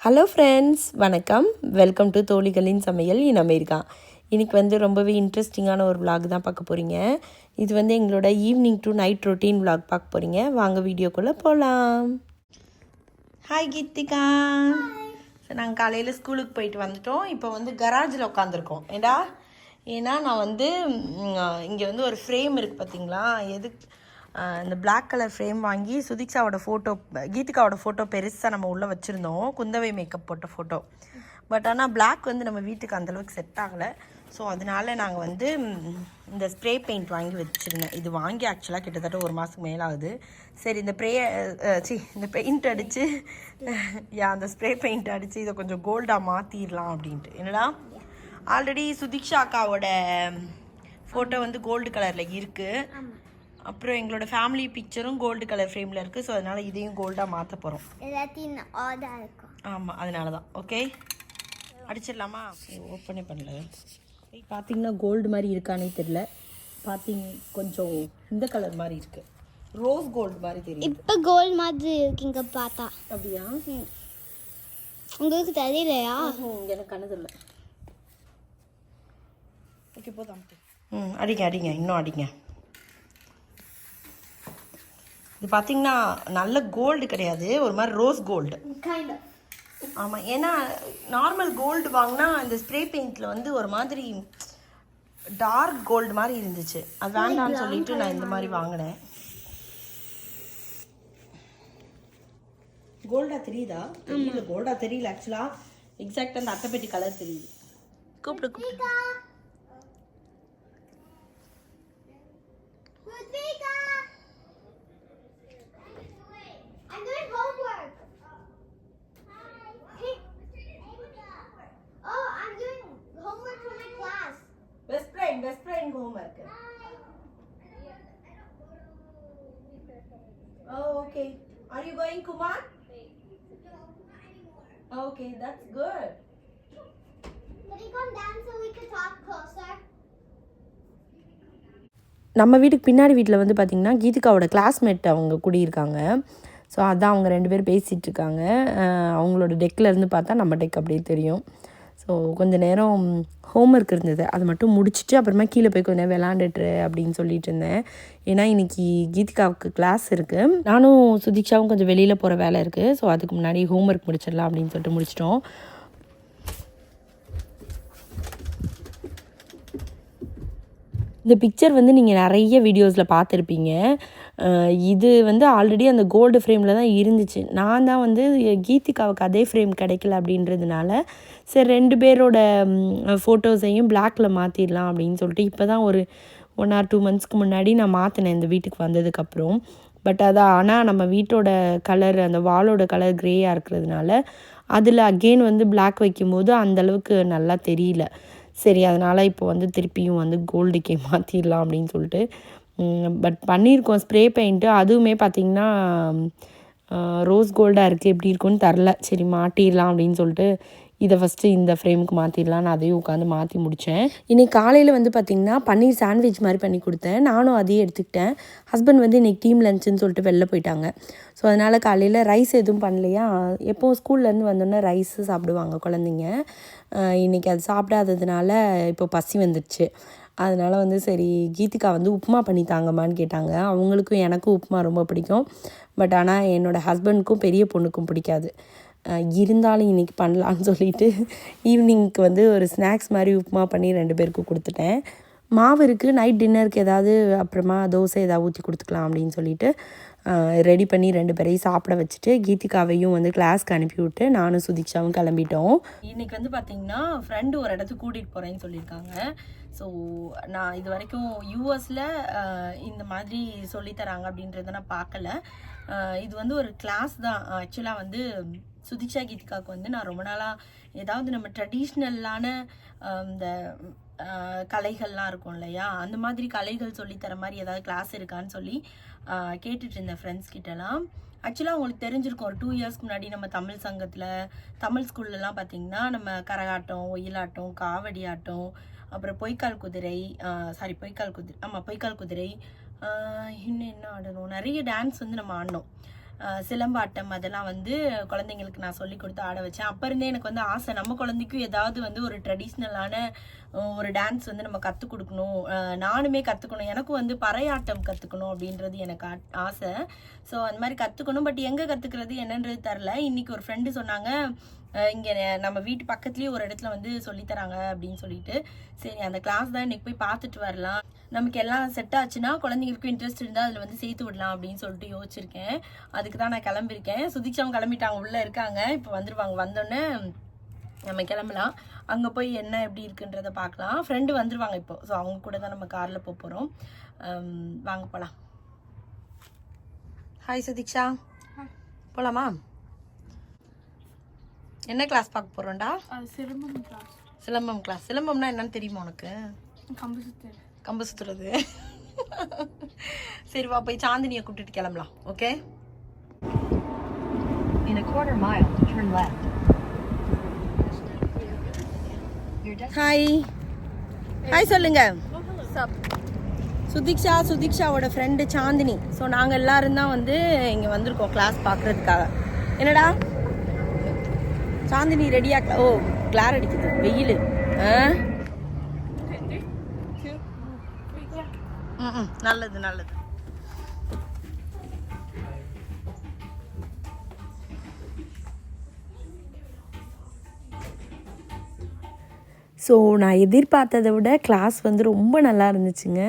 Hello friends, வணக்கம். Welcome to தோழிகளின் சமையல் in America. இன்றைக்கி வந்து ரொம்பவே இன்ட்ரெஸ்டிங்கான ஒரு விலாக் தான் பார்க்க போகிறீங்க. இது வந்து எங்களோட evening to night routine vlog பார்க்க போகிறீங்க. வாங்க வீடியோக்குள்ளே போகலாம். ஹாய் கீர்த்திகா. நாங்கள் காலையில் ஸ்கூலுக்கு போயிட்டு வந்துட்டோம். இப்போ வந்து கராஜில் உட்காந்துருக்கோம். ஏன்னா நான் வந்து இங்கே வந்து ஒரு ஃப்ரேம் இருக்குது பார்த்தீங்களா, இந்த பிளாக் கலர் ஃப்ரேம் வாங்கி சுதிக்ஷாவோட ஃபோட்டோ, கீதிகாவோட ஃபோட்டோ பெருசாக நம்ம உள்ளே வச்சுருந்தோம், குந்தவை மேக்கப் போட்ட ஃபோட்டோ. பட் ஆனால் பிளாக் வந்து நம்ம வீட்டுக்கு அந்தளவுக்கு செட் ஆகலை. ஸோ அதனால நாங்கள் வந்து இந்த ஸ்ப்ரே பெயிண்ட் வாங்கி வச்சுருந்தேன். இது வாங்கி ஆக்சுவலாக கிட்டத்தட்ட ஒரு மாதத்துக்கு மேலே ஆகுது. சரி, இந்த இந்த பெயிண்ட் அடித்து அந்த ஸ்ப்ரே பெயிண்ட் அடித்து இதை கொஞ்சம் கோல்டாக மாற்றிடலாம் அப்படின்ட்டு. என்னடா, ஆல்ரெடி சுதிக்ஷா அக்காவோட ஃபோட்டோ வந்து கோல்டு கலரில் இருக்குது. அப்புறம் எங்களோட ஃபேமிலி பிக்சரும் கோல்டு கலர் ஃப்ரேமில் இருக்குது. ஸோ அதனால் இதையும் கோல்டாக மாற்ற போகிறோம். ஆமாம், அதனால தான். ஓகே, அடிச்சிடலாமா? ஓப்பனே பண்ணல. பார்த்தீங்கன்னா கோல்டு மாதிரி இருக்கானே தெரியல. பார்த்தீங்க, கொஞ்சம் இந்த கலர் மாதிரி இருக்குது, ரோஸ் கோல்டு மாதிரி தெரியும். இப்போ கோல்டு மாதிரி இருக்குங்க பார்த்தா. அப்படியா? உங்களுக்கு தெரியலையா? எனக்கு கண்ணது இல்லை. ஓகே, போதும். அடிங்க, இன்னும் அடிங்க. இது பார்த்தீங்கன்னா நல்ல கோல்டு கிடையாது, ஒரு மாதிரி ரோஸ் கோல்டு. ஆமாம், ஏன்னா நார்மல் கோல்டு வாங்கினா இந்த ஸ்ப்ரே பெயிண்டில் வந்து ஒரு மாதிரி டார்க் கோல்டு மாதிரி இருந்துச்சு. அது வேண்டாம்னு சொல்லிட்டு நான் இந்த மாதிரி வாங்கினேன். கோல்டாக தெரியுதா? தெரியல, கோல்டாக தெரியல. ஆக்சுவலாக எக்ஸாக்டாக அந்த அட்டைப்பெட்டி கலர் தெரியுது. கூப்பிடு. Best friend homework. Oh, okay. Are you going, Kumar? Okay, that's good. Can you come down so we can talk closer? நம்ம வீட்டுக்கு பின்னாடி வீட்டில் வந்து பார்த்திங்கன்னா கீதிகாவோட கிளாஸ்மேட் அவங்க குடியிருக்காங்க. ஸோ அதான் அவங்க 2 பேரும் பேசிகிட்டு இருக்காங்க. அவங்களோட டெக்கில் இருந்து பார்த்தா நம்ம டெக் அப்படியே தெரியும். ஸோ கொஞ்சம் நேரம் ஹோம்ஒர்க் இருந்தது, அதை மட்டும் முடிச்சுட்டு அப்புறமா கீழே போய் கொஞ்சம் விளாண்டுட்டு அப்படின்னு சொல்லிட்டு இருந்தேன். ஏன்னா இன்றைக்கி கீதிகாவுக்கு கிளாஸ் இருக்குது. நானும் சுதிக்ஷாவும் கொஞ்சம் வெளியில் போகிற வேலை இருக்குது. ஸோ அதுக்கு முன்னாடி ஹோம்ஒர்க் முடிச்சிடலாம் அப்படின்னு சொல்லிட்டு முடிச்சிட்டோம். இந்த பிக்சர் வந்து நீங்கள் நிறைய வீடியோஸில் பார்த்துருப்பீங்க. இது வந்து ஆல்ரெடி அந்த கோல்டு ஃப்ரேமில் தான் இருந்துச்சு. நான் தான் வந்து கீதிகாவுக்கு அதே ஃப்ரேம் கிடைக்கல அப்படின்றதுனால சரி 2 பேரோட ஃபோட்டோஸையும் பிளாக்கில் மாற்றிடலாம் அப்படின்னு சொல்லிட்டு இப்போ தான் ஒரு 1 or 2 monthsக்கு முன்னாடி நான் மாற்றினேன் இந்த வீட்டுக்கு வந்ததுக்கப்புறம். பட் ஆனால் நம்ம வீட்டோட கலர், அந்த வாலோட கலர் க்ரேயாக இருக்கிறதுனால அதில் அகெயின் வந்து பிளாக் வைக்கும்போது அந்தளவுக்கு நல்லா தெரியல. சரி, அதனால் இப்போ வந்து திருப்பியும் வந்து கோல்டுக்கே மாற்றிடலாம் அப்படின்னு சொல்லிட்டு பட் பண்ணியிருக்கோம் ஸ்ப்ரே பெயிண்ட்டு. அதுவுமே பார்த்திங்கன்னா ரோஸ் கோல்டாக இருக்குது, எப்படி இருக்குன்னு தெரில. சரி, மாட்டிடலாம் அப்படின்னு சொல்லிட்டு இதை ஃபஸ்ட்டு இந்த ஃப்ரேமுக்கு மாற்றிடலாம். நான் அதையும் உட்காந்து மாற்றி முடித்தேன். இன்றைக்கி காலையில் வந்து பார்த்திங்கன்னா பன்னீர் சாண்ட்விச் மாதிரி பண்ணி கொடுத்தேன். நானும் அதையும் எடுத்துக்கிட்டேன். ஹஸ்பண்ட் வந்து இன்றைக்கி டீம் லஞ்சுன்னு சொல்லிட்டு வெளில போயிட்டாங்க. ஸோ அதனால் காலையில் ரைஸ் எதுவும் பண்ணலையா, எப்போவும் ஸ்கூல்லேருந்து வந்தோடனே ரைஸு சாப்பிடுவாங்க குழந்தைங்க. இன்றைக்கி அது சாப்பிடாததுனால இப்போ பசி வந்துடுச்சு. அதனால் வந்து சரி, கீதிகா வந்து உப்புமா பண்ணி தாங்கம்மான்னு கேட்டாங்க. அவங்களுக்கும் எனக்கும் உப்புமா ரொம்ப பிடிக்கும். பட் ஆனால் என்னோடய ஹஸ்பண்டுக்கும் பெரிய பொண்ணுக்கும் பிடிக்காது. இருந்தாலும் இன்றைக்கி பண்ணலான்னு சொல்லிவிட்டு ஈவினிங்க்கு வந்து ஒரு ஸ்நாக்ஸ் மாதிரி உப்புமா பண்ணி 2 பேருக்கும் கொடுத்துட்டேன். மாவு இருக்குது, நைட் டின்னருக்கு ஏதாவது அப்புறமா தோசை ஏதாவது ஊற்றி கொடுத்துக்கலாம் அப்படின்னு சொல்லிட்டு ரெடி பண்ணி 2 பேரையும் சாப்பிட வச்சுட்டு கீதிகாவையும் வந்து கிளாஸ்க்கு அனுப்பிவிட்டு நானும் சுதிக்ஷாவும் கிளம்பிட்டோம். இன்றைக்கி வந்து பார்த்திங்கன்னா ஃப்ரெண்டு ஒரு இடத்துக்கு கூட்டிகிட்டு போகிறேன்னு சொல்லியிருக்காங்க. ஸோ நான் இது வரைக்கும் யூஎஸில் இந்த மாதிரி சொல்லித்தராங்க அப்படின்றத நான் பார்க்கல. இது வந்து ஒரு கிளாஸ் தான். ஆக்சுவலாக வந்து சுதிக்ஷா கீதிகாவுக்கு வந்து நான் ரொம்ப நாளாக ஏதாவது நம்ம ட்ரெடிஷ்னலான இந்த கலைகள்லாம் இருக்கும் இல்லையா, அந்த மாதிரி கலைகள் சொல்லித்தர மாதிரி ஏதாவது கிளாஸ் இருக்கான்னு சொல்லி கேட்டுட்டு இருந்தேன் ஃப்ரெண்ட்ஸ் கிட்டலாம். ஆக்சுவலாக உங்களுக்கு தெரிஞ்சிருக்கும், ஒரு 2 yearsக்கு முன்னாடி நம்ம தமிழ் சங்கத்தில், தமிழ் ஸ்கூல்லலாம் பார்த்திங்கன்னா நம்ம கரகாட்டம், ஒயிலாட்டம், காவடி ஆட்டம், அப்புறம் பொய்க்கால் குதிரை, பொய்க்கால் குதிரை, இன்னும் என்ன ஆடணும், நிறைய டான்ஸ் வந்து நம்ம ஆடினோம். சிலம்பாட்டம் அதெல்லாம் வந்து குழந்தைங்களுக்கு நான் சொல்லி கொடுத்து ஆட வச்சேன். அப்போ இருந்தே எனக்கு வந்து ஆசை, நம்ம குழந்தைக்கும் ஏதாவது வந்து ஒரு ட்ரெடிஷ்னலான ஒரு டான்ஸ் வந்து நம்ம கற்றுக் கொடுக்கணும், நானுமே கற்றுக்கணும், எனக்கும் வந்து பறையாட்டம் கற்றுக்கணும் அப்படின்றது எனக்கு ஆசை. ஸோ அந்த மாதிரி கற்றுக்கணும். பட் எங்கே கற்றுக்கிறது என்னன்றது தெரில. இன்றைக்கி ஒரு ஃப்ரெண்டு சொன்னாங்க, இங்கே நம்ம வீட்டு பக்கத்துலேயே ஒரு இடத்துல வந்து சொல்லித்தராங்க அப்படின்னு சொல்லிட்டு, சரி அந்த கிளாஸ் தான் இன்றைக்கி போய் பார்த்துட்டு வரலாம், நமக்கு எல்லாம் செட் ஆச்சுன்னா குழந்தைங்களுக்கும் இன்ட்ரெஸ்ட் இருந்தால் அதில் வந்து சேர்த்து விடலாம் அப்படின்னு சொல்லிட்டு யோசிச்சிருக்கேன். அதுக்கு தான் நான் கிளம்பியிருக்கேன். சுதிக்ஷாவும் கிளம்பிட்டாங்க, உள்ளே இருக்காங்க, இப்போ வந்துடுவாங்க. வந்தோடனே நம்ம கிளம்பலாம், அங்கே போய் என்ன எப்படி இருக்குன்றதை பார்க்கலாம். ஃப்ரெண்டு வந்துடுவாங்க இப்போ, ஸோ அவங்க கூட தான் நம்ம காரில் போக போகிறோம். வாங்க போகலாம். ஹாய் சுதிக்ஷா, போகலாமா? என்ன கிளாஸ் பார்க்க போகிறோம்டா? சிலம்பம் கிளாஸ். சிலம்பம் கிளாஸ். சிலம்பம்னா என்னன்னு தெரியுமா உனக்கு? கம்பு சுத்து. கம்பு சுற்றுறது. சரி வா, போய் சாந்தினியை கூப்பிட்டுட்டு கிளம்பலாம். Okay. In a quarter mile, turn left. Hi hi சொல்லுங்க. சப். சுதிக்ஷாவோட ஃப்ரெண்டு சாந்தினி. ஸோ நாங்கள் எல்லாரும் தான் வந்து இங்கே வந்திருக்கோம் கிளாஸ் பார்க்குறதுக்காக. என்னடா சாந்தினி ரெடியா? ஓ கிளார் அடிக்குது, வெயில். நல்லது நல்லது. ஸோ நான் எதிர்பார்த்ததை விட கிளாஸ் வந்து ரொம்ப நல்லா இருந்துச்சுங்க.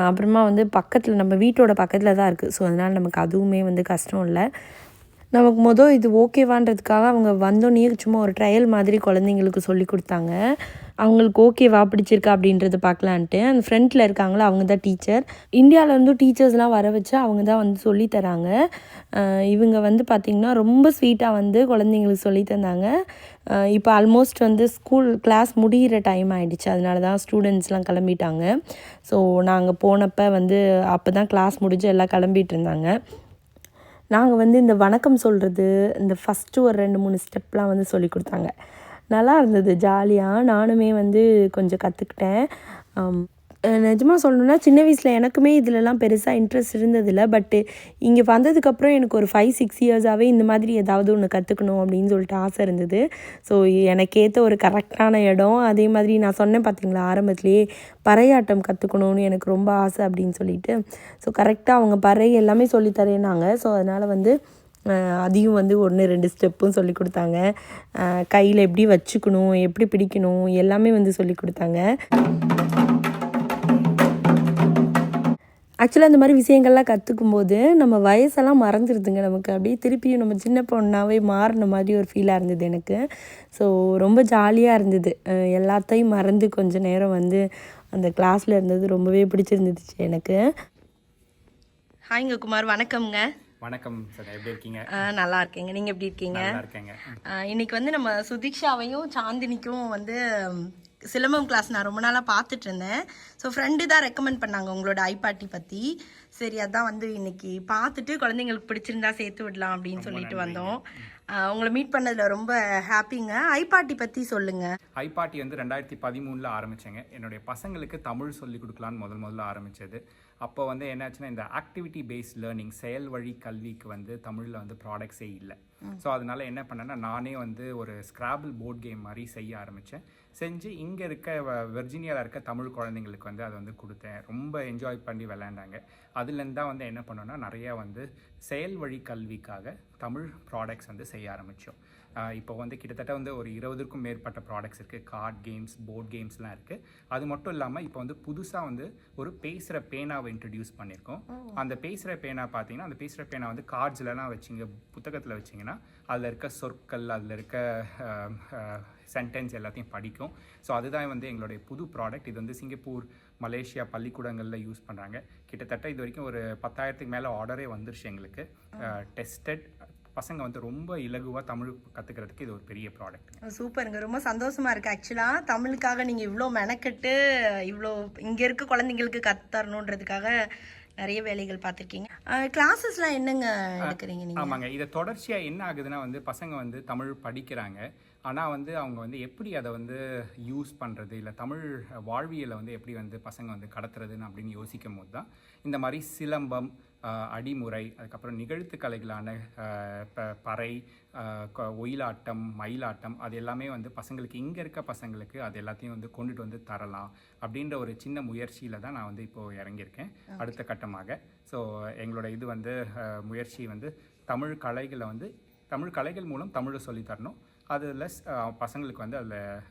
அப்புறமா வந்து பக்கத்தில், நம்ம வீட்டோட பக்கத்தில் தான் இருக்குது. ஸோ அதனால் நமக்கு அதுவுமே வந்து கஷ்டம் இல்லை. நமக்கு இது ஓகேவான்றதுக்காக அவங்க வந்தோடனே சும்மா ஒரு ட்ரையல் மாதிரி குழந்தைங்களுக்கு சொல்லி கொடுத்தாங்க. அவங்களுக்கு ஓகேவா பிடிச்சிருக்கா அப்படின்றத பார்க்கலான்ட்டு. அந்த ஃப்ரண்ட்டில் இருக்காங்களா, அவங்க தான் டீச்சர். இந்தியாவிலேருந்து டீச்சர்ஸ்லாம் வர வச்சு அவங்க தான் வந்து சொல்லித்தராங்க. இவங்க வந்து பார்த்திங்கன்னா ரொம்ப ஸ்வீட்டாக வந்து குழந்தைங்களுக்கு சொல்லி தந்தாங்க. இப்போ ஆல்மோஸ்ட் வந்து ஸ்கூல் கிளாஸ் முடிகிற டைம் ஆகிடுச்சு, அதனால தான் ஸ்டூடெண்ட்ஸ்லாம் கிளம்பிட்டாங்க. ஸோ நாங்கள் போனப்போ வந்து அப்போ தான் கிளாஸ் முடிஞ்சு எல்லாம் கிளம்பிட்டு இருந்தாங்க. நாங்கள் வந்து இந்த வணக்கம் சொல்கிறது, இந்த ஃபஸ்ட்டு ஒரு 2-3 ஸ்டெப்லாம் வந்து சொல்லி கொடுத்தாங்க. நல்லா இருந்தது, ஜாலியாக. நானுமே வந்து கொஞ்சம் கற்றுக்கிட்டேன். நிஜமாக சொல்லணுன்னா சின்ன வயசில் எனக்குமே இதிலலாம் பெருசாக இன்ட்ரெஸ்ட் இருந்ததில்லை. பட்டு இங்கே வந்ததுக்கப்புறம் எனக்கு ஒரு 5-6 இயர்ஸாகவே இந்த மாதிரி ஏதாவது ஒன்று கற்றுக்கணும் அப்படின்னு சொல்லிட்டு ஆசை இருந்தது. ஸோ எனக்கேற்ற ஒரு கரெக்டான இடம். அதே மாதிரி நான் சொன்னேன் பார்த்தீங்களா ஆரம்பத்துலேயே, பறையாட்டம் கற்றுக்கணும்னு எனக்கு ரொம்ப ஆசை அப்படின்னு சொல்லிட்டு. ஸோ கரெக்டாக அவங்க பறை எல்லாமே சொல்லித்தரேனாங்க. ஸோ அதனால் வந்து அதையும் வந்து 1-2 ஸ்டெப்பும் சொல்லி கொடுத்தாங்க. கையில் எப்படி வச்சுக்கணும், எப்படி பிடிக்கணும், எல்லாமே வந்து சொல்லி கொடுத்தாங்க. ஆக்சுவலாக இந்த மாதிரி விஷயங்கள்லாம் கற்றுக்கும்போது நம்ம வயசெல்லாம் மறந்துடுதுங்க. நமக்கு அப்படியே திருப்பியும் நம்ம சின்ன பொண்ணாகவே மாறின மாதிரி ஒரு ஃபீலாக இருந்தது எனக்கு. ஸோ ரொம்ப ஜாலியாக இருந்தது. எல்லாத்தையும் மறந்து கொஞ்சம் நேரம் வந்து அந்த கிளாஸில் இருந்தது ரொம்பவே பிடிச்சிருந்துச்சு எனக்கு. ஹாய்ங்க குமார், வணக்கம்ங்க. வணக்கம் சார், எப்படி இருக்கீங்க? நல்லா இருக்கேங்க, நீங்கள் எப்படி இருக்கீங்க? நல்லா இருக்கேங்க. இன்னைக்கு வந்து நம்ம சுதிக்ஷாவையும் சாந்தினிக்கும் வந்து சிலம்பம் கிளாஸ் நான் ரொம்ப நாளாக பார்த்துட்டு இருந்தேன். ஸோ ஃப்ரெண்டு தான் ரெக்கமெண்ட் பண்ணாங்க உங்களோட ஐபாட்டி பற்றி. சரி அதான் வந்து இன்னைக்கு பார்த்துட்டு குழந்தைங்களுக்கு பிடிச்சிருந்தா சேர்த்து விடலாம் அப்படின்னு சொல்லிட்டு வந்தோம். உங்களை மீட் பண்ணதில் ரொம்ப ஹாப்பிங்க. ஐபாட்டி பற்றி சொல்லுங்கள். ஐபாட்டி வந்து 2013 ஆரம்பித்தேங்க. என்னுடைய பசங்களுக்கு தமிழ் சொல்லி கொடுக்கலான்னு முதல்ல ஆரம்பித்தது. அப்போ வந்து என்னாச்சுன்னா, இந்த ஆக்டிவிட்டி பேஸ்ட் லேர்னிங், செயல் வழி கல்விக்கு வந்து தமிழில் வந்து ப்ராடக்ட்ஸே இல்லை. ஸோ அதனால் என்ன பண்ணேன்னா, நானே வந்து ஒரு ஸ்க்ராபிள் போர்ட் கேம் மாதிரி செய்ய ஆரம்பித்தேன். செஞ்சு இங்கே இருக்க வெர்ஜீனியாவில் இருக்க தமிழ் குழந்தைங்களுக்கு வந்து அதை வந்து கொடுத்தேன். ரொம்ப என்ஜாய் பண்ணி விளையாண்டாங்க. அதுலேருந்து தான் வந்து என்ன பண்ணோன்னா, நிறையா வந்து செயல் வழி கல்விக்காக தமிழ் ப்ராடக்ட்ஸ் வந்து செய்ய ஆரம்பித்தோம். இப்போ வந்து கிட்டத்தட்ட வந்து ஒரு 20க்கும் மேற்பட்ட ப்ராடக்ட்ஸ் இருக்குது. கார்ட் கேம்ஸ், போர்ட் கேம்ஸ்லாம் இருக்குது. அது மட்டும் இல்லாமல் இப்போ வந்து புதுசாக வந்து ஒரு பேசுகிற பேனாவை இன்ட்ரடியூஸ் பண்ணியிருக்கோம். அந்த பேசுகிற பேனா பார்த்தீங்கன்னா, அந்த பேசுகிற பேனா வந்து கார்ட்ஸ்லாம் வச்சிங்க, புத்தகத்தில் வச்சிங்கன்னா அதில் இருக்க சொற்கள், அதில் இருக்க சென்டென்ஸ் எல்லாத்தையும் படிக்கும். ஸோ அதுதான் வந்து எங்களுடைய புது ப்ராடக்ட். இது வந்து சிங்கப்பூர், மலேசியா பள்ளிக்கூடங்களில் யூஸ் பண்ணுறாங்க. கிட்டத்தட்ட இது வரைக்கும் ஒரு 10,000க்கு மேலே ஆர்டரே வந்துருச்சு எங்களுக்கு. டெஸ்டட். பசங்க வந்து ரொம்ப இலகுவாக தமிழ் கற்றுக்கிறதுக்கு இது ஒரு பெரிய ப்ராடக்ட். சூப்பருங்க, ரொம்ப சந்தோஷமாக இருக்குது. ஆக்சுவலாக தமிழுக்காக நீங்கள் இவ்வளோ மெனக்கெட்டு இவ்வளோ இங்கே இருக்க குழந்தைங்களுக்கு கற்றுத்தரணுன்றதுக்காக நிறைய வேலைகள் பார்த்துருக்கீங்க. கிளாஸஸ்லாம் என்னங்க எடுக்கிறீங்க நீங்கள்? ஆமாங்க, இதை தொடர்ச்சியாக என்ன ஆகுதுன்னா வந்து பசங்க வந்து தமிழ் படிக்கிறாங்க. ஆனால் வந்து அவங்க வந்து எப்படி அதை வந்து யூஸ் பண்ணுறது, இல்லை தமிழ் வாழ்வியலை வந்து எப்படி வந்து பசங்க வந்து கடத்துறதுன்னு அப்படின்னு யோசிக்கும் போது தான் இந்த மாதிரி சிலம்பம், அடிமுறை, அதுக்கப்புறம் நிகழ்த்து கலைகளான பறை, ஒயிலாட்டம், மயிலாட்டம், அது எல்லாமே வந்து பசங்களுக்கு இங்கே இருக்க பசங்களுக்கு அது எல்லாத்தையும் வந்து கொண்டுட்டு வந்து தரலாம் அப்படின்ற ஒரு சின்ன முயற்சியில் தான் நான் வந்து இப்போது இறங்கியிருக்கேன் அடுத்த கட்டமாக. ஸோ எங்களோட இது வந்து முயற்சி வந்து தமிழ் கலைகள் மூலம் தமிழை சொல்லித்தரணும். அதில் பசங்களுக்கு வந்து அதில்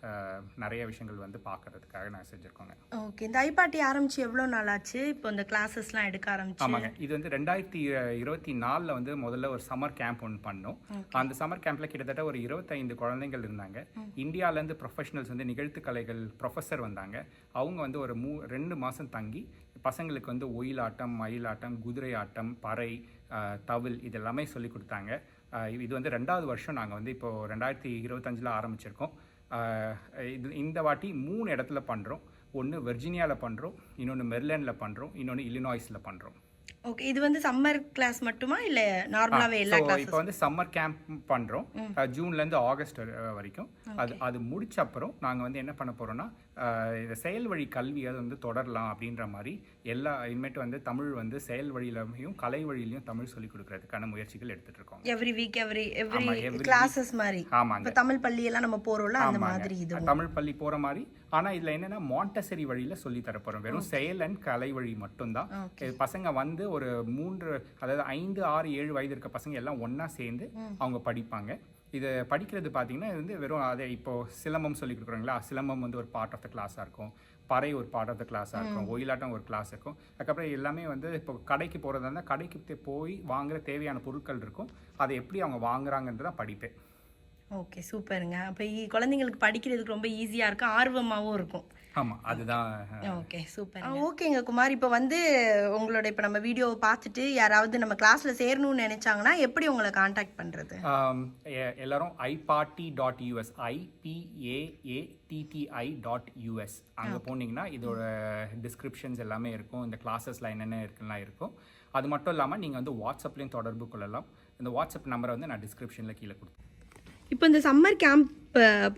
நிறைய விஷயங்கள் வந்து பார்க்கறதுக்காக நான் செஞ்சுருக்கோங்க. ஓகே. இந்த ஐபாட்டி ஆரம்பிச்சு எவ்வளோ நாள் ஆச்சு இப்போ இந்த கிளாஸஸ்லாம் எடுக்க ஆரம்பிச்சு? ஆமாங்க, இது வந்து 2024 வந்து முதல்ல ஒரு சம்மர் கேம்ப் ஒன்று பண்ணோம். அந்த சம்மர் கேம்பில் கிட்டத்தட்ட ஒரு 25 குழந்தைகள் இருந்தாங்க. இந்தியாவிலேருந்து ப்ரொஃபஷனல்ஸ் வந்து நிகழ்த்து கலைகள் ப்ரொஃபஸர் வந்தாங்க. அவங்க வந்து ஒரு 2 மாதம் தங்கி பசங்களுக்கு வந்து ஒயிலாட்டம், மயிலாட்டம், குதிரை ஆட்டம், பறை, தவில் இதெல்லாமே சொல்லி கொடுத்தாங்க. இது வந்து 2வது வருஷம் நாங்கள் வந்து இப்போது 2025 ஆரம்பிச்சிருக்கோம். இந்த வாட்டி 3 இடத்துல பண்ணுறோம். ஒன்று வெர்ஜீனியாவில் பண்ணுறோம், இன்னொன்று மெரிலாண்டில் பண்ணுறோம், இன்னொன்று இல்லினாய்ஸில் பண்ணுறோம். ஓகே. இது வந்து சம்மர் கிளாஸ் மட்டுமா இல்லை நார்மலாகவே எல்லா கிளாஸ்? இப்போ வந்து சம்மர் கேம்ப் பண்ணுறோம் ஜூன்லேருந்து ஆகஸ்ட் வரைக்கும். அது முடிச்ச அப்புறம் நாங்கள் வந்து என்ன பண்ண போகிறோம்னா இந்த செயல் வழி கல்வியை வந்து தொடரலாம் அப்படின்ற மாதிரி இனிமேட்டு வந்து தமிழ் வந்து செயல் வழியிலையும் கலை வழியிலையும் தமிழ் சொல்லிக் கொடுக்கறதுக்கான முயற்சிகள் எடுத்துகிட்டு இருக்கோம். எவ்ரி வீக் எவ்ரி கிளாஸஸ் மாதிரி. ஆமாங்க. தமிழ் பள்ளியெல்லாம் நம்ம போகிறோம்ல அந்த மாதிரி இது தமிழ் பள்ளி போகிற மாதிரி. ஆனால் இதில் என்னென்னா மாண்டசரி வழியில் சொல்லி தரப்போகிறோம். வெறும் செயல் அண்ட் கலை வழி மட்டும்தான். பசங்க வந்து ஒரு 5, 6, 7 வயது இருக்க பசங்க எல்லாம் ஒன்றா சேர்ந்து அவங்க படிப்பாங்க. இது படிக்கிறது பார்த்தீங்கன்னா இது வந்து வெறும் அதை இப்போது சிலம்பம் சொல்லி கொடுக்குறாங்களா, சிலம்பம் வந்து ஒரு பார்ட் ஆஃப் த கிளாஸாக இருக்கும், பறை ஒரு பார்ட் ஆஃப் த கிளாஸாக இருக்கும், ஒயிலாட்டம் ஒரு கிளாஸ் இருக்கும். அதுக்கப்புறம் எல்லாமே வந்து இப்போ கடைக்கு போகிறதா இருந்தால் கடைக்கு போய் வாங்குகிற தேவையான பொருட்கள் இருக்கும். அதை எப்படி அவங்க வாங்குறாங்கன்றது தான் படிப்பேன். ஓகே, சூப்பருங்க. அப்போ குழந்தைங்களுக்கு படிக்கிறதுக்கு ரொம்ப ஈஸியாக இருக்கும், ஆர்வமாகவும் இருக்கும். ஆமாம், அதுதான். Okay, super. ஓகேங்க குமார், இப்போ வந்து உங்களோட இப்போ நம்ம வீடியோவை பார்த்துட்டு யாராவது நம்ம கிளாஸில் சேரணும்னு நினைச்சாங்கன்னா எப்படி உங்களை காண்டாக்ட் பண்ணுறது? எல்லாரும் iparty.us IPAATTI.us அங்கே போனீங்கன்னா இதோட டிஸ்கிரிப்ஷன்ஸ் எல்லாமே இருக்கும். இந்த கிளாஸஸில் என்னென்ன இருக்குலாம் இருக்கும். அது மட்டும் இல்லாமல் நீங்கள் வந்து வாட்ஸ்அப்லேயும் தொடர்பு கொள்ளலாம். இந்த வாட்ஸ்அப் நம்பரை வந்து நான் டிஸ்கிரிப்ஷனில் கீழே கொடுத்தேன். இப்போ இந்த சம்மர் கேம்ப்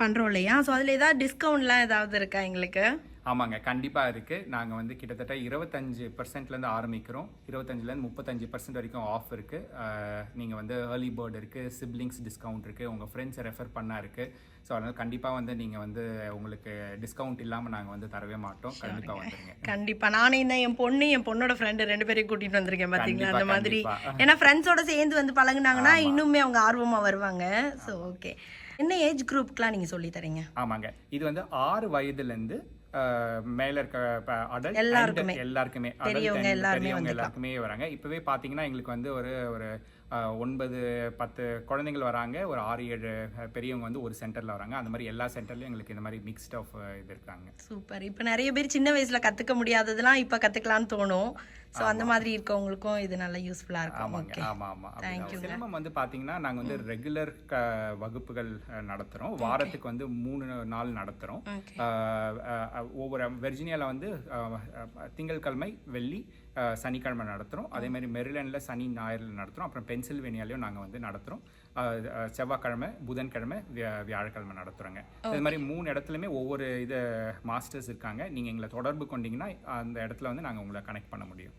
பண்ணுறோம் இல்லையா, ஸோ அதில் ஏதாவது டிஸ்கவுண்ட்லாம் ஏதாவது இருக்கா எங்களுக்கு? ஆமாங்க, கண்டிப்பாக இருக்குது. நாங்கள் வந்து கிட்டத்தட்ட 25% ஆரம்பிக்கிறோம். 25% 35% வரைக்கும் ஆஃப் இருக்குது. நீங்கள் வந்து ஏர்லி பேர்ட் இருக்குது, சிப்ளிங்ஸ் டிஸ்கவுண்ட் இருக்குது, உங்கள் ஃப்ரெண்ட்ஸை ரெஃபர் பண்ணால் இருக்குது. ஸோ அதனால் கண்டிப்பாக வந்து நீங்கள் வந்து உங்களுக்கு டிஸ்கவுண்ட் இல்லாமல் நாங்கள் வந்து தரவே மாட்டோம். கண்டிப்பாக வந்துடுங்க. கண்டிப்பாக. நானே தான் என் பொண்ணோட ஃப்ரெண்டு 2 பேரையும் கூட்டிகிட்டு வந்திருக்கேன் பார்த்தீங்களா, அந்த மாதிரி. ஏன்னா ஃப்ரெண்ட்ஸோட சேர்ந்து வந்து பழகுனாங்கன்னா இன்னுமே அவங்க ஆர்வமாக வருவாங்க. ஸோ ஓகே, என்ன ஏஜ் குரூப்க்குலாம் நீங்கள் சொல்லி தரீங்க? ஆமாங்க, இது வந்து 6 வயதுலேருந்து மேல இருக்க அடல்ட் எல்லாருக்குமே பெரியவங்க எல்லாருக்குமே வராங்க. இப்பவே பாத்தீங்கன்னா எங்களுக்கு வந்து ஒரு 9-10 குழந்தைகள் வராங்க, ஒரு 6-7 பெரியவங்க வந்து ஒரு சென்டர்ல வராங்க. அந்த மாதிரி எல்லா சென்டர்லயும் எங்களுக்கு இந்த மாதிரி மிக்ஸ்ட் ஆஃப் இது இருக்காங்க. சூப்பர். இப்போ நிறைய பேர் சின்ன வயசுல கத்துக்க முடியாததெல்லாம் இப்போ கத்துக்கலாம்னு தோணும். ஸோ அந்த மாதிரி இருக்கவங்களுக்கும் இது நல்ல யூஸ்ஃபுல்லாக இருக்கும். Okay, thank you. சிலம்பம் வந்து பார்த்தீங்கன்னா நாங்கள் வந்து ரெகுலர் வகுப்புகள் நடத்துகிறோம். வாரத்துக்கு வந்து 3 நாள் நடத்துகிறோம். ஒவ்வொரு வெர்ஜீனியாவில் வந்து திங்கட்கிழமை, வெள்ளி, சனிக்கிழமை நடத்துகிறோம். அதே மாதிரி மெரிலாண்டில் சனி ஞாயிறில் நடத்துகிறோம். அப்புறம் பென்சில்வேனியாலையும் நாங்கள் வந்து நடத்துகிறோம். செவ்வாய்க்கிழமை, புதன்கிழமை, வியாழக்கிழமை நடத்துகிறோங்க. இது மாதிரி 3 இடத்துலையுமே ஒவ்வொரு இது மாஸ்டர்ஸ் இருக்காங்க. நீங்கள் எங்களை தொடர்பு கொண்டீங்கன்னா அந்த இடத்துல வந்து நாங்கள் உங்களை கனெக்ட் பண்ண முடியும்.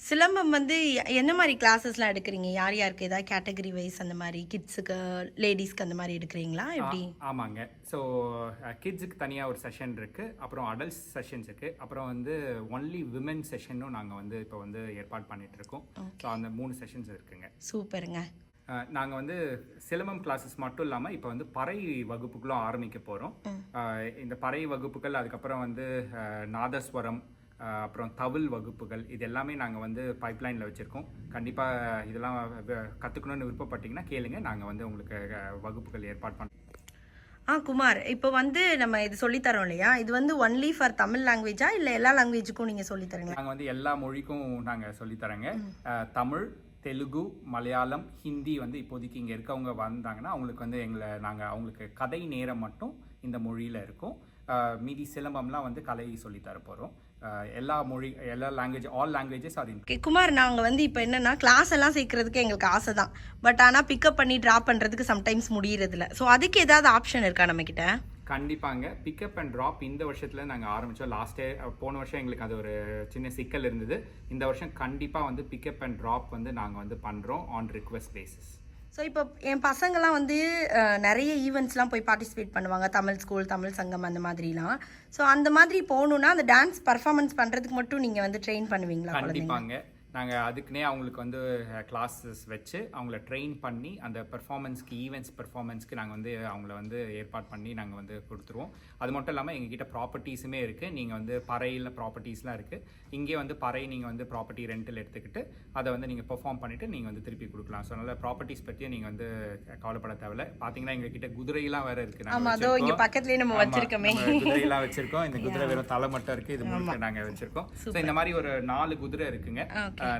சிலம்பம் வந்து என்ன மாதிரி கிளாஸஸ்லாம் எடுக்கிறீங்க? யார் யாருக்கு ஏதாவது கேட்டகரி வைஸ் அந்த மாதிரி, கிட்ஸுக்கு, லேடிஸ்க்கு அந்த மாதிரி எடுக்கிறீங்களா எப்படி? ஆமாங்க, ஸோ கிட்ஸுக்கு தனியாக ஒரு செஷன் இருக்குது, அப்புறம் அடல்ட்ஸ் செஷன்ஸ் இருக்குது, அப்புறம் வந்து ஒன்லி விமென் செஷனும் நாங்கள் வந்து இப்போ வந்து ஏற்பாடு பண்ணிட்டு இருக்கோம். ஸோ அந்த 3 செஷன்ஸ் இருக்குங்க. சூப்பருங்க. நாங்கள் வந்து சிலம்பம் கிளாஸஸ் மட்டும் இல்லாமல் இப்போ வந்து பறை வகுப்புகளும் ஆரம்பிக்க போகிறோம். இந்த பறை வகுப்புகள், அதுக்கப்புறம் வந்து நாதஸ்வரம், அப்புறம் தவில் வகுப்புகள், இது எல்லாமே நாங்கள் வந்து பைப்லைனில் வச்சுருக்கோம். கண்டிப்பாக இதெல்லாம் கற்றுக்கணுன்னு விருப்பப்பட்டீங்கன்னா கேளுங்க, நாங்கள் வந்து உங்களுக்கு வகுப்புகள் ஏற்பாடு பண்ணுறோம். குமார், இப்போ வந்து நம்ம இது சொல்லித்தரோம் இல்லையா, இது வந்து ஒன்லி ஃபார் தமிழ் லாங்குவேஜா இல்லை எல்லா லாங்குவேஜுக்கும் நீங்கள் சொல்லித்தரீங்க? நாங்கள் வந்து எல்லா மொழிக்கும் நாங்கள் சொல்லித்தரேங்க. தமிழ், தெலுங்கு, மலையாளம், ஹிந்தி வந்து இப்போதைக்கு இங்கே இருக்கவங்க வந்தாங்கன்னா அவங்களுக்கு வந்து அவங்களுக்கு கதை நேரம் மட்டும் இந்த மொழியில் இருக்கும். மீதி சிலம்பம்லாம் வந்து கலை சொல்லித்தர போகிறோம். எல்லா லாங்குவேஜ், ஆல் லாங்குவேஜஸ் அது. ஓகே குமார், நாங்கள் வந்து இப்போ என்னென்னா கிளாஸ் எல்லாம் சேர்க்கறதுக்கு எங்களுக்கு ஆசை தான். பட் ஆனால் பிக்கப் பண்ணி ட்ராப் பண்ணுறதுக்கு சம்டைம்ஸ் முடியறதில்ல. ஸோ அதுக்கு ஏதாவது ஆப்ஷன் இருக்கா நம்மக்கிட்ட? கண்டிப்பாங்க. பிக்கப் அண்ட் ட்ராப் இந்த வருஷத்தில் நாங்கள் ஆரம்பித்தோம். போன வருஷம் எங்களுக்கு அது ஒரு சின்ன சிக்கல் இருந்தது. இந்த வருஷம் கண்டிப்பாக வந்து பிக்கப் அண்ட் ட்ராப் வந்து நாங்கள் வந்து பண்ணுறோம் ஆன் ரிக்வெஸ்ட் பேசிஸ். ஸோ இப்போ என் பசங்கள்லாம் வந்து நிறைய ஈவெண்ட்ஸ்லாம் போய் பார்ட்டிசிபேட் பண்ணுவாங்க, தமிழ் ஸ்கூல், தமிழ் சங்கம் அந்த மாதிரிலாம். ஸோ அந்த மாதிரி போகணுன்னா அந்த டான்ஸ் பர்ஃபார்மன்ஸ் பண்ணுறதுக்கு மட்டும் நீங்கள் வந்து ட்ரெயின் பண்ணுவீங்களா? கண்டிப்பாங்க. நாங்கள் அதுக்குன்னே அவங்களுக்கு வந்து கிளாஸஸ் வச்சு அவங்கள ட்ரெயின் பண்ணி அந்த பெர்ஃபார்மன்ஸ்க்கு ஈவெண்ட்ஸ் பெர்ஃபார்மன்ஸ்க்கு நாங்கள் வந்து அவங்கள வந்து ஏற்பாடு பண்ணி நாங்கள் வந்து கொடுத்துருவோம். அது மட்டும் இல்லாமல் எங்ககிட்ட ப்ராப்பர்ட்டிஸுமே இருக்குது. நீங்கள் வந்து பறையில் ப்ராப்பர்ட்டிஸ்லாம் இருக்குது. இங்கே வந்து பறை நீங்கள் வந்து ப்ராப்பர்ட்டி ரெண்டில் எடுத்துக்கிட்டு அதை வந்து நீங்கள் பெர்ஃபார்ம் பண்ணிவிட்டு நீங்கள் வந்து திருப்பி கொடுக்கலாம். ஸோ அதனால் ப்ராப்பர்ட்டிஸ் பற்றியும் நீங்கள் வந்து கவலைப்பட தேவையில்லை. பார்த்தீங்கன்னா எங்ககிட்ட குதிரையெல்லாம் வேறு இருக்குது. இங்கே பக்கத்துலேயே நம்ம வச்சுருக்கோமே, குதிரையெல்லாம் வச்சுருக்கோம். இந்த குதிரை வெறும் தலை மட்டும் இருக்குது, இது முழுக்க நாங்கள் வச்சுருக்கோம். ஸோ இந்த மாதிரி ஒரு 4 குதிரை இருக்குங்க.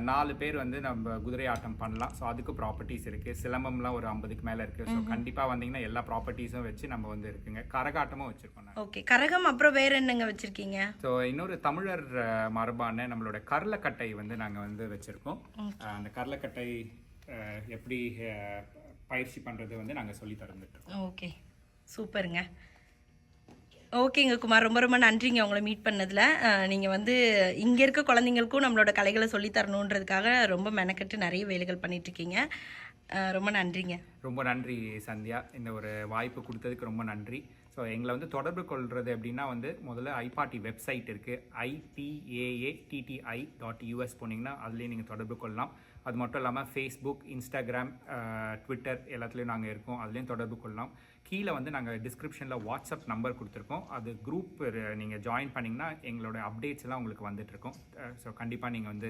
4 பேர் வந்து நம்ம குதிரை ஆட்டம் பண்ணலாம். ஸோ அதுக்கு ப்ராப்பர்ட்டிஸ் இருக்குது. சிலம்பம்லாம் ஒரு 50க்கு மேலே இருக்குது. ஸோ கண்டிப்பாக வந்தீங்கன்னா எல்லா ப்ராப்பர்ட்டிஸும் வச்சு நம்ம வந்து இருக்குங்க. கரகாட்டமும் வச்சுருக்கோம். ஓகே, கரகம் அப்புறம் வேறு என்னங்க வச்சுருக்கீங்க? ஸோ இன்னொரு தமிழர் மரபான நம்மளோட கரலக்கட்டை வந்து நாங்கள் வந்து வச்சுருக்கோம். அந்த கரலக்கட்டை எப்படி பயிற்சி பண்ணுறது வந்து நாங்கள் சொல்லி தந்துட்டுருக்கோம். ஓகே, சூப்பருங்க. ஓகேங்க குமார், ரொம்ப ரொம்ப நன்றிங்க உங்களை மீட் பண்ணதில். நீங்கள் வந்து இங்கே இருக்க குழந்தைங்களுக்கும் நம்மளோட கலைகளை சொல்லித்தரணுன்றதுக்காக ரொம்ப மெனக்கெட்டு நிறைய வேலைகள் பண்ணிகிட்ருக்கீங்க. ரொம்ப நன்றிங்க. ரொம்ப நன்றி சந்தியா, இந்த ஒரு வாய்ப்பு கொடுத்ததுக்கு ரொம்ப நன்றி. ஸோ எங்களை வந்து தொடர்பு கொள்வது அப்படின்னா வந்து முதல்ல ஐபாட்டி வெப்சைட் இருக்குது, IPAATTI.US போனீங்கன்னா அதுலேயே நீங்கள் தொடர்பு கொள்ளலாம். அது மட்டும் இல்லாமல் ஃபேஸ்புக், இன்ஸ்டாகிராம், ட்விட்டர் எல்லாத்துலேயும் நாங்கள் இருக்கோம், அதுலேயும் தொடர்பு கொள்ளலாம். கீழே வந்து நாங்கள் டிஸ்கிரிப்ஷனில் வாட்ஸ்அப் நம்பர் கொடுத்துருக்கோம். அது குரூப் நீங்கள் ஜாயின் பண்ணிங்கன்னா எங்களோட அப்டேட்ஸ் எல்லாம் உங்களுக்கு வந்துட்டுருக்கோம். ஸோ கண்டிப்பாக நீங்கள் வந்து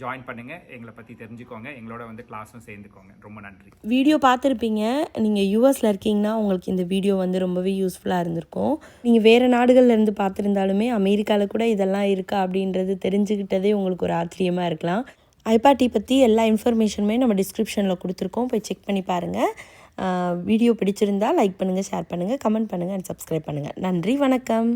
ஜாயின் பண்ணுங்கள், எங்களை பற்றி தெரிஞ்சுக்கோங்க, எங்களோட வந்து கிளாஸும் சேர்ந்துக்கோங்க. ரொம்ப நன்றி. வீடியோ பார்த்துருப்பீங்க. நீங்கள் யூஎஸில் இருக்கீங்கன்னா உங்களுக்கு இந்த வீடியோ வந்து ரொம்பவே யூஸ்ஃபுல்லாக இருந்திருக்கும். நீங்கள் வேறு நாடுகள்லேருந்து பார்த்துருந்தாலுமே அமெரிக்காவில் கூட இதெல்லாம் இருக்கா அப்படின்றது தெரிஞ்சுக்கிட்டதே உங்களுக்கு ஒரு ஆச்சரியமாக இருக்கலாம். ஐபாட்டி பற்றி எல்லா இன்ஃபர்மேஷனுமே நம்ம டிஸ்கிரிப்ஷனில் கொடுத்துருக்கோம், போய் செக் பண்ணி பாருங்கள். வீடியோ பிடிச்சிருந்தால் லைக் பண்ணுங்கள், ஷேர் பண்ணுங்கள், கமெண்ட் பண்ணுங்கள் அண்ட் சப்ஸ்கிரைப் பண்ணுங்கள். நன்றி, வணக்கம்.